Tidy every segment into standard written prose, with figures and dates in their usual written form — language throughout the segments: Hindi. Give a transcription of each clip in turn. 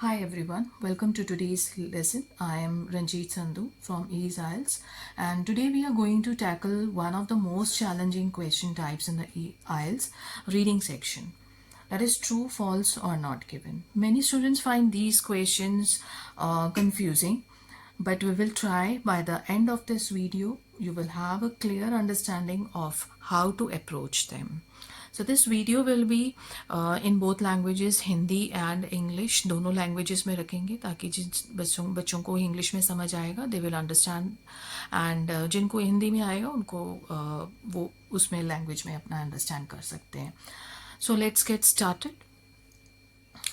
Hi everyone, welcome to today's lesson. I am Ranjit Sandhu from EASE IELTS, and today we are going to tackle one of the most challenging question types in the IELTS reading section. That is true, false or not given. Many students find these questions confusing, but we will try. By the end of this video you will have a clear understanding of how to approach them. So this video will be in both languages, Hindi and English दोनों लैंग्वेजेस में रखेंगे ताकि जिन बच्चों को इंग्लिश में समझ आएगा दे विल अंडरस्टैंड, एंड जिनको हिंदी में आएगा उनको वो उसमें लैंग्वेज में अपना अंडरस्टैंड कर सकते हैं. So let's get started.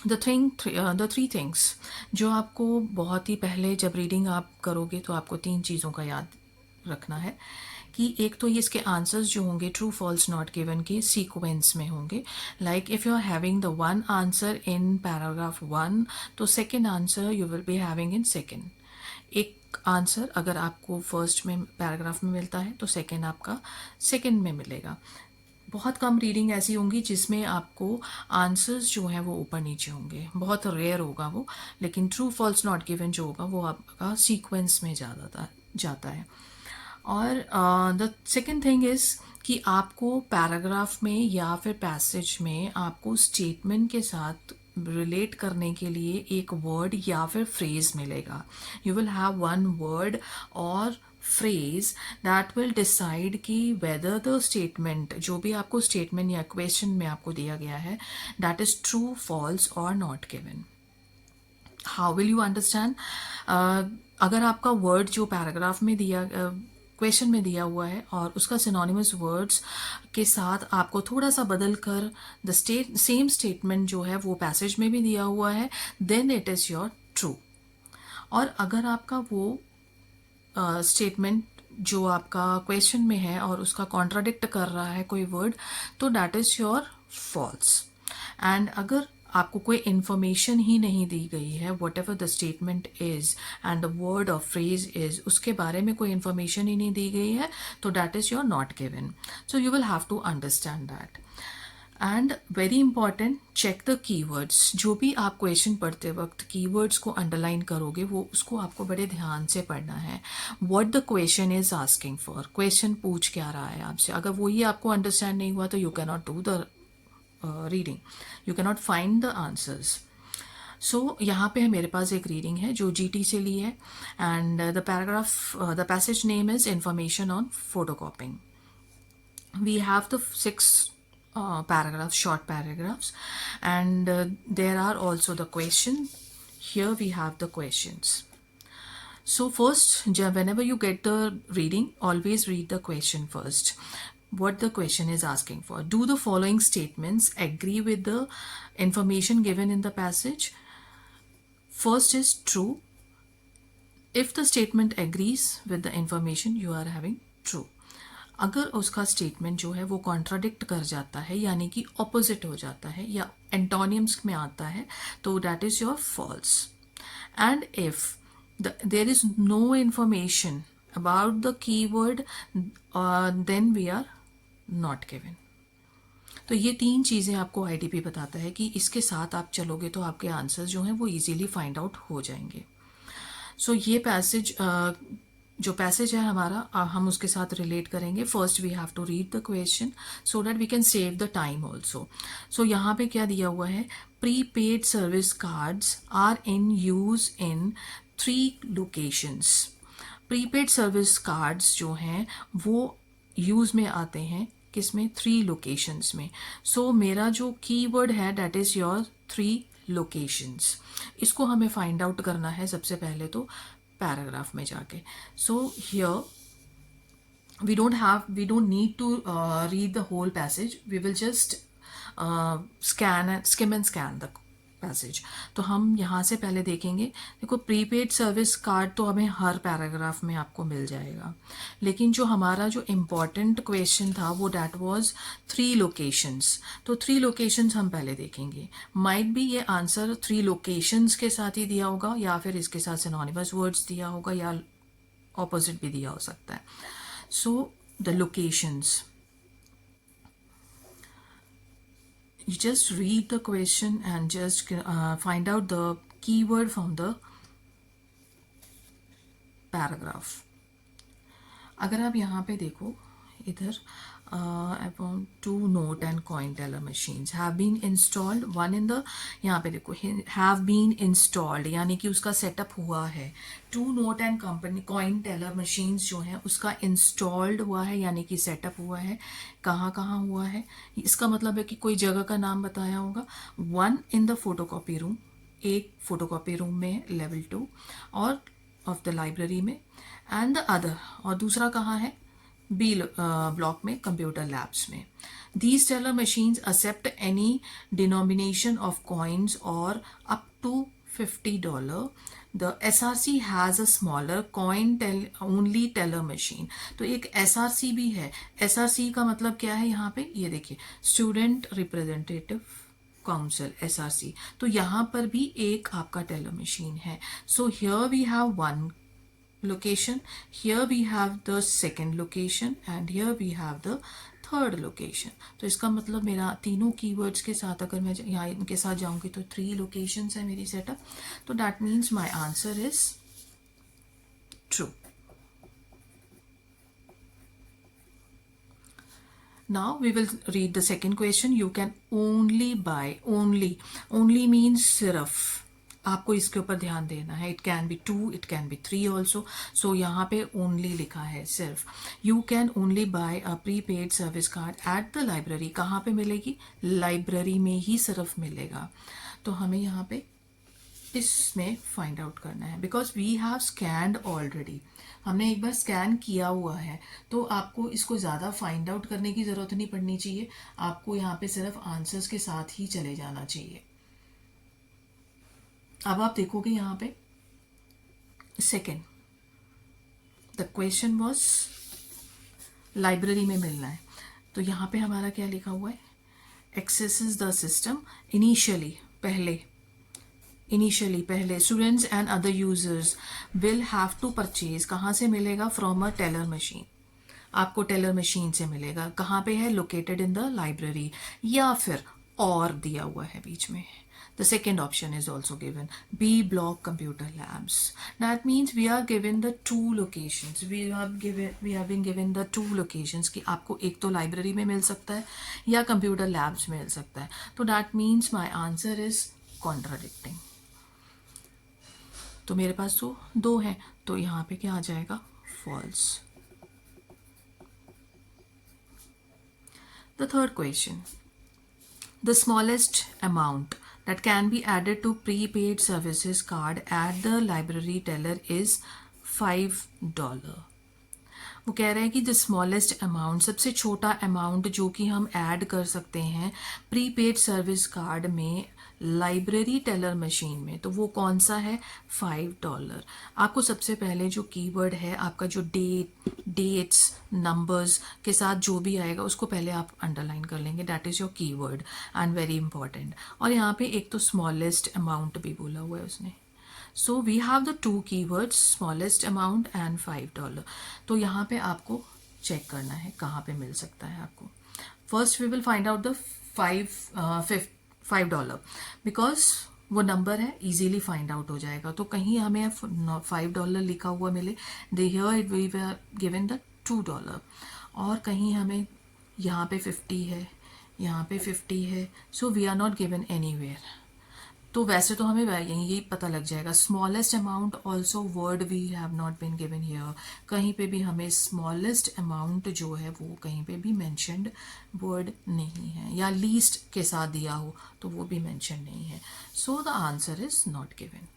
The three things जो आपको बहुत ही पहले जब रीडिंग आप करोगे तो आपको तीन चीज़ों का याद रखना है कि एक तो ये इसके आंसर्स जो होंगे ट्रू फॉल्स नॉट गिवन के सीक्वेंस में होंगे. Like if you are having the one answer in paragraph 1 तो second answer you will be having in second. एक आंसर अगर आपको फर्स्ट में पैराग्राफ में मिलता है तो सेकेंड आपका सेकेंड में मिलेगा. बहुत कम रीडिंग ऐसी होंगी जिसमें आपको आंसर्स जो हैं वो ऊपर नीचे होंगे, बहुत रेयर होगा वो. लेकिन ट्रू फॉल्स नॉट गिवन जो होगा वो आपका सीक्वेंस में ज़्यादा जाता है. और द सेकेंड थिंग इज़ कि आपको पैराग्राफ में या फिर पैसेज में आपको स्टेटमेंट के साथ रिलेट करने के लिए एक वर्ड या फिर फ्रेज मिलेगा. You will have one word और फ्रेज दैट विल डिसाइड कि वेदर द स्टेटमेंट जो भी आपको स्टेटमेंट या क्वेश्चन में आपको दिया गया है दैट इज़ ट्रू फॉल्स और not given. How will you understand? अगर आपका वर्ड जो पैराग्राफ में दिया क्वेश्चन में दिया हुआ है और उसका सिनोनिमस वर्ड्स के साथ आपको थोड़ा सा बदल कर द सेम स्टेटमेंट जो है वो पैसेज में भी दिया हुआ है then it is your true. और अगर आपका वो स्टेटमेंट जो आपका क्वेश्चन में है और उसका कॉन्ट्राडिक्ट कर रहा है कोई वर्ड तो that is your false. And अगर आपको कोई इन्फॉर्मेशन ही नहीं दी गई है whatever the statement is and the word और फ्रेज इज़ उसके बारे में कोई इन्फॉर्मेशन ही नहीं दी गई है तो that is your not given. So you will have to understand that. And very important, check the keywords. जो भी आप क्वेश्चन पढ़ते वक्त कीवर्ड्स को अंडरलाइन करोगे वो उसको आपको बड़े ध्यान से पढ़ना है. What the question is asking for, question पूछ क्या रहा है आपसे. अगर वही आपको अंडरस्टैंड नहीं हुआ तो you can not do the reading, you can not find the answers. So यहाँ पे मेरे पास एक रीडिंग है जो GT से ली है and the passage name is information on photocopying. We have the six paragraphs, short paragraphs, and there are also the questions. Here we have the questions. So first, whenever you get the reading, always read the question first. What the question is asking for. Do the following statements agree with the information given in the passage? First is true. If the statement agrees with the information, you are having true. अगर उसका स्टेटमेंट जो है वो कॉन्ट्राडिक्ट कर जाता है यानी कि ऑपोजिट हो जाता है या एंटोनियम्स में आता है तो that is your false. And if there is no information about the keyword then we are not given. तो ये तीन चीज़ें आपको IDP बताता है कि इसके साथ आप चलोगे तो आपके आंसर्स जो हैं वो ईजीली फाइंड आउट हो जाएंगे. सो ये पैसेज जो पैसेज है हमारा हम उसके साथ रिलेट करेंगे. First we have to read the question so that we can save the time also. So यहाँ पे क्या दिया हुआ है, prepaid service cards are in use in 3 locations. Prepaid service cards जो हैं वो यूज़ में आते हैं किसमें, 3 लोकेशंस में. सो मेरा जो कीवर्ड है दैट इज़ योर 3 लोकेशंस. इसको हमें फाइंड आउट करना है सबसे पहले तो पैराग्राफ में जाके. So here we don't need to read the whole passage. We will just skim and scan the passage. तो हम यहाँ से पहले देखेंगे. देखो प्रीपेड सर्विस कार्ड तो हमें हर पैराग्राफ में आपको मिल जाएगा, लेकिन जो हमारा जो इम्पॉर्टेंट क्वेश्चन था वो डैट वाज 3 लोकेशंस. तो 3 लोकेशंस हम पहले देखेंगे. माइट भी ये आंसर 3 लोकेशंस के साथ ही दिया होगा या फिर इसके साथ सिनोनिमस वर्ड्स दिया होगा या ऑपोजिट भी दिया हो सकता है. So the locations, you just read the question and just find out the keyword from the paragraph. अगर आप यहाँ पे देखो इधर upon two note and coin teller machines have been installed one in the, यहाँ पे देखो हैव बीन इंस्टॉल्ड यानी कि उसका सेटअप हुआ है। Two note and company coin teller machines जो है उसका इंस्टॉल्ड हुआ है यानी कि सेटअप हुआ है। कहाँ कहाँ हुआ है, इसका मतलब है कि कोई जगह का नाम बताया होगा। One in the photocopy room, एक फोटोकॉपी रूम में लेवल 2 और ऑफ द लाइब्रेरी में, एंड द अदर और दूसरा कहाँ है, बी ब्लॉक में कंप्यूटर लैब्स में। These teller machines accept any denomination of coins और up to $50। The SRC has a smaller coin only teller machine. तो एक SRC भी है। SRC का मतलब क्या है यहाँ पे, ये देखिए स्टूडेंट रिप्रेजेंटेटिव काउंसिल SRC। तो यहाँ पर भी एक आपका टेलर मशीन है। So here we have one location, here we have the second location and here we have the third location। तो इसका मतलब मेरा तीनों keywords के साथ अगर मैं यहाँ इनके साथ जाऊंगी तो 3 locations है मेरी सेटअप। तो that means my answer is true। Now we will read the second question। You can only buy, only means सिर्फ, आपको इसके ऊपर ध्यान देना है। It can be 2, it can be 3 also. So यहाँ पे ओनली लिखा है सिर्फ। You can only buy a prepaid service card at the library. कहाँ पे मिलेगी, लाइब्रेरी में ही सिर्फ मिलेगा। तो हमें यहाँ पे इसमें फाइंड आउट करना है because we have scanned already, हमने एक बार स्कैन किया हुआ है। तो आपको इसको ज़्यादा फाइंड आउट करने की ज़रूरत नहीं पड़नी चाहिए, आपको यहाँ पे सिर्फ आंसर्स के साथ ही चले जाना चाहिए। अब आप देखोगे यहाँ पे second, the question was library में मिलना है। तो यहाँ पे हमारा क्या लिखा हुआ है, एक्सेसेस द सिस्टम इनिशियली, पहले students and other users will have to purchase. कहाँ से मिलेगा, फ्रॉम अ टेलर मशीन। आपको टेलर मशीन से मिलेगा। कहाँ पे है, लोकेटेड इन द लाइब्रेरी, या फिर और दिया हुआ है बीच में। The second option is also given, B block computer labs। That means we are given the two locations। we have been given the two locations कि आपको एक तो लाइब्रेरी में मिल सकता है या कंप्यूटर लैब्स में मिल सकता है। तो that means my answer is contradicting। तो मेरे पास तो 2 हैं, तो यहाँ पे क्या आ जाएगा, false। The third question, the smallest amount that can be added to prepaid services card at the library teller is $5। वो कह रहे हैं कि द स्मॉलेस्ट अमाउंट, सबसे छोटा अमाउंट जो कि हम ऐड कर सकते हैं प्रीपेड सर्विस कार्ड में लाइब्रेरी टेलर मशीन में, तो वो कौन सा है, $5। आपको सबसे पहले जो कीवर्ड है आपका, जो डेट्स नंबर्स के साथ जो भी आएगा उसको पहले आप अंडरलाइन कर लेंगे, that is your keyword and very important. और यहाँ पे एक तो स्मॉलेस्ट अमाउंट भी बोला हुआ है उसने। So we have the 2 keywords, smallest amount and $5। तो यहाँ पे आपको चेक करना है कहाँ पे मिल सकता है आपको। First we will find out the $5 because वो नंबर है, इजीली फाइंड आउट हो जाएगा। तो कहीं हमें $5 लिखा हुआ मिले, they here it we were given the $2। और कहीं हमें यहाँ पे 50 है, यहाँ पे 50 है, so we are not given anywhere. तो वैसे तो हमें यही पता लग जाएगा। Smallest amount also word we have not been given here, कहीं पे भी हमें स्मॉलेस्ट अमाउंट जो है वो कहीं पे भी मेंशन्ड वर्ड नहीं है, या लीस्ट के साथ दिया हो तो वो भी मेंशन नहीं है। So the answer is not given.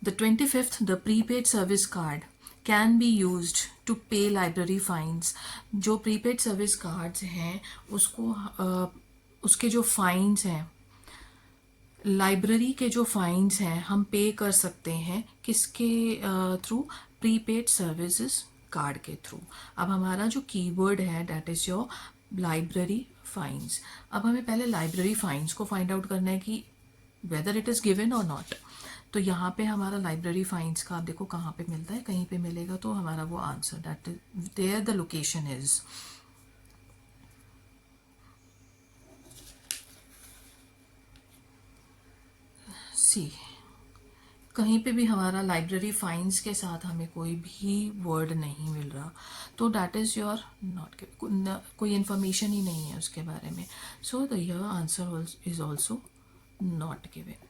The 25th, the prepaid service card can be used to pay library fines. जो प्रीपेड सर्विस कार्ड्स हैं उसको उसके जो फाइन्स हैं, लाइब्रेरी के जो फाइन्स हैं हम पे कर सकते हैं किसके थ्रू, प्रीपेड सर्विसेज कार्ड के थ्रू। अब हमारा जो कीवर्ड है that is your library fines. अब हमें पहले लाइब्रेरी फाइन्स को फाइंड आउट करना है कि वेदर इट इज़ गिवन और नॉट। तो यहाँ पे हमारा लाइब्रेरी फाइन्स का आप देखो कहाँ पे मिलता है, कहीं पे मिलेगा तो हमारा वो answer that there the location is. See, कहीं पे भी हमारा लाइब्रेरी फाइंस के साथ हमें कोई भी वर्ड नहीं मिल रहा, तो डैट इज़ योर नॉट, कोई इन्फॉर्मेशन ही नहीं है उसके बारे में, so the your answer is also not given.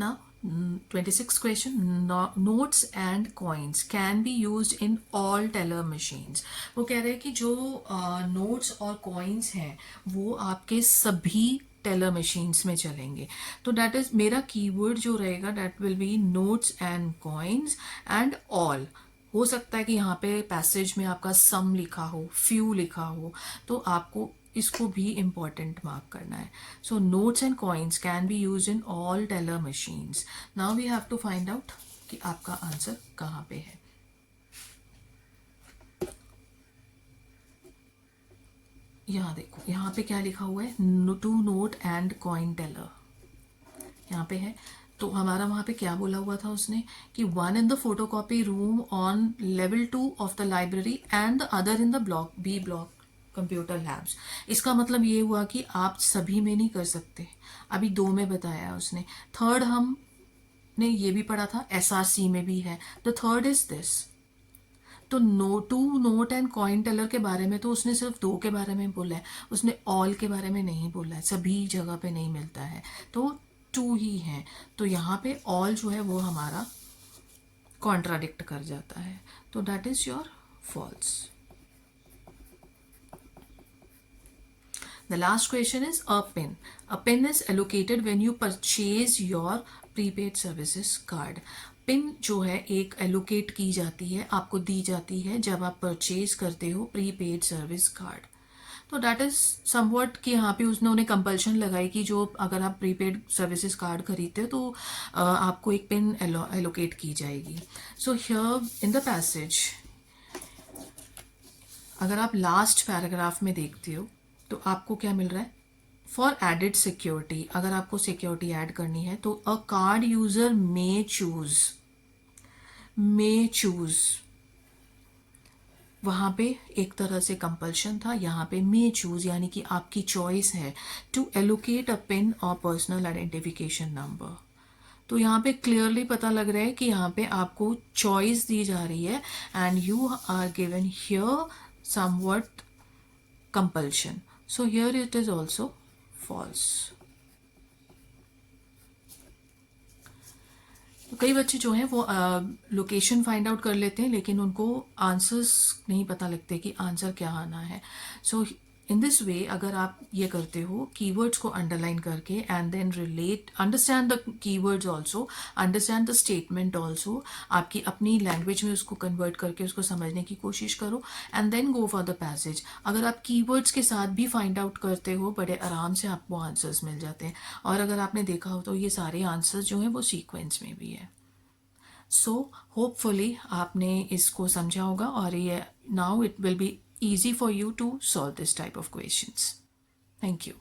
Now, 26th question. Notes and coins can be used in all teller machines. वो कह रहे हैं कि जो नोट्स और coins हैं वो आपके सभी टेलर मशीन्स में चलेंगे. तो डैट इज मेरा कीवर्ड जो रहेगा that will be notes and coins and all. हो सकता है कि यहाँ पे पैसेज में आपका सम लिखा हो, फ्यू लिखा हो, तो आपको इसको भी इम्पॉर्टेंट मार्क करना है. So notes and coins can be use in all teller machines. Now we have to find out कि आपका आंसर कहाँ पे है. यहाँ देखो, यहाँ पे क्या लिखा हुआ है, two note and coin teller, यहाँ पे है. तो हमारा वहाँ पे क्या बोला हुआ था उसने कि one in the photocopy room on level 2 of the library and the other in the block B block computer labs. इसका मतलब ये हुआ कि आप सभी में नहीं कर सकते. अभी 2 में बताया उसने. थर्ड हमने ये भी पढ़ा था, SRC में भी है. The third is this. तो two note and coin teller के बारे में तो उसने सिर्फ 2 के बारे में बोला है, उसने ऑल के बारे में नहीं बोला है. सभी जगह पे नहीं मिलता है, तो 2 ही है. तो यहाँ पे ऑल जो है वो हमारा कॉन्ट्राडिक्ट कर जाता है, तो that is your false. The last question is a pin. A pin is allocated when you purchase your prepaid services card. Pin जो है एक एलोकेट की जाती है, आपको दी जाती है जब आप परचेज करते हो प्रीपेड सर्विस कार्ड. तो डैट इज समवट कि यहाँ पे उन्होंने कंपल्शन लगाई कि जो अगर आप प्रीपेड सर्विसेज कार्ड खरीदते हो तो आपको एक पिन एलोकेट की जाएगी. So here in the passage अगर आप लास्ट पैराग्राफ में देखते हो तो आपको क्या मिल रहा है, फॉर एडिड सिक्योरिटी. अगर आपको सिक्योरिटी ऐड करनी है तो अ कार्ड यूजर मे चूज. वहाँ पे एक तरह से कंपल्शन था, यहाँ पे मे चूज यानी कि आपकी चॉइस है टू एलोकेट अ पिन और पर्सनल आइडेंटिफिकेशन नंबर. तो यहाँ पे क्लियरली पता लग रहा है कि यहाँ पे आपको चॉइस दी जा रही है and you are given here somewhat compulsion. So here it is also false. तो कई बच्चे जो हैं वो लोकेशन फाइंड आउट कर लेते हैं लेकिन उनको आंसर्स नहीं पता लगते कि आंसर क्या आना है. सो इन दिस वे अगर आप ये करते हो कीवर्ड्स को अंडरलाइन करके and then relate, understand the keywords also, understand the statement also, आपकी अपनी लैंग्वेज में उसको कन्वर्ट करके उसको समझने की कोशिश करो and then go for the passage. अगर आप कीवर्ड्स के साथ भी फाइंड आउट करते हो बड़े आराम से आपको आंसर्स मिल जाते हैं. और अगर आपने देखा हो तो ये सारे आंसर्स जो हैं वो सीक्वेंस में भी है. सो होपफुली आपने इसको समझा होगा और ये now it will be easy for you to solve this type of questions. Thank you.